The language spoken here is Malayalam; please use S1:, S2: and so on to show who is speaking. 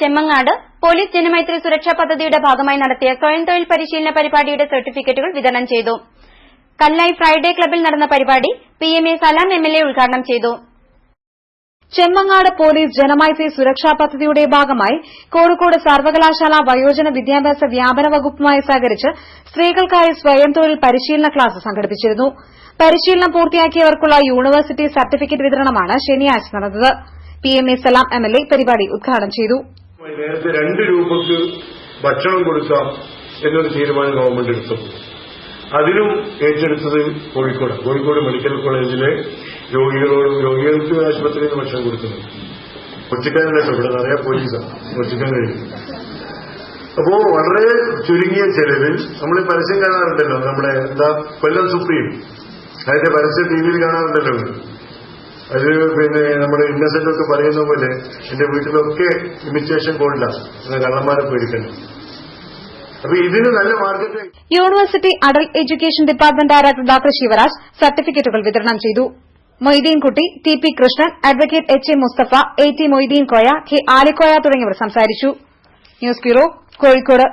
S1: ചെമ്മങ്ങാട് പോലീസ് ജനമൈത്രി സുരക്ഷാ പദ്ധതിയുടെ ഭാഗമായി നടത്തിയ സ്വയം തൊഴിൽ പരിശീലന പരിപാടിയുടെ സർട്ടിഫിക്കറ്റുകൾ വിതരണം ചെയ്തു. കല്ലായി ഫ്രൈഡേ ക്ലബ്ബിൽ നടന്ന പരിപാടി PMA സലാം MLA ഉദ്ഘാടനം ചെയ്തു.
S2: ചെമ്മങ്ങാട് പോലീസ് ജനമൈത്രി സുരക്ഷാ പദ്ധതിയുടെ ഭാഗമായി കോഴിക്കോട് സർവകലാശാല വയോജന വിദ്യാഭ്യാസ വ്യാപന വകുപ്പുമായി സഹകരിച്ച് സ്ത്രീകൾക്കായി സ്വയം തൊഴിൽ പരിശീലന ക്ലാസ് സംഘടിപ്പിച്ചിരുന്നു. പരിശീലനം പൂർത്തിയാക്കിയവർക്കുള്ള യൂണിവേഴ്സിറ്റി സർട്ടിഫിക്കറ്റ് വിതരണമാണ് ശനിയാഴ്ച നടന്നത്. PMA സലാം MLA പരിപാടി ഉദ്ഘാടനം ചെയ്തു.
S3: നേരത്തെ 2 രൂപയ്ക്ക് ഭക്ഷണം കൊടുക്കാം എന്നൊരു തീരുമാനം ഗവൺമെന്റ് എടുത്തു. അതിനും ഏറ്റെടുത്തത് കോഴിക്കോട് മെഡിക്കൽ കോളേജിലെ രോഗികൾക്ക് ആശുപത്രിയിൽ നിന്ന് ഭക്ഷണം കൊടുക്കുന്നത്. കൊച്ചിക്കാരനല്ലോ ഇവിടെ നിറയെ പോലീസാണ് കൊച്ചിക്കാൻ കഴിയും. അപ്പോ വളരെ ചുരുങ്ങിയ ചെലവിൽ നമ്മൾ പരസ്യം കാണാറുണ്ടല്ലോ, നമ്മുടെ കൊല്ലം സുപ്രീം അതിന്റെ പരസ്യം ടിവിയിൽ കാണാറുണ്ടല്ലോ. അത് നമ്മുടെ ഇന്നസെന്റ് ഒക്കെ പറയുന്ന പോലെ എന്റെ വീട്ടിലൊക്കെ ഇമിറ്റേഷൻ ഗോൾഡാണ്, കള്ളന്മാരെ പേടിക്കണം. അപ്പൊ ഇതിന് നല്ല market.
S2: University adult education department director doctor Shivaraj സർട്ടിഫിക്കറ്റുകൾ വിതരണം ചെയ്തു. Moideenkutty, TP Krishnan, advocate HA Musthafa, AT Moideen Koya, K Alikoya തുടങ്ങിയവർ സംസാരിച്ചു. News bureau, Kozhikode.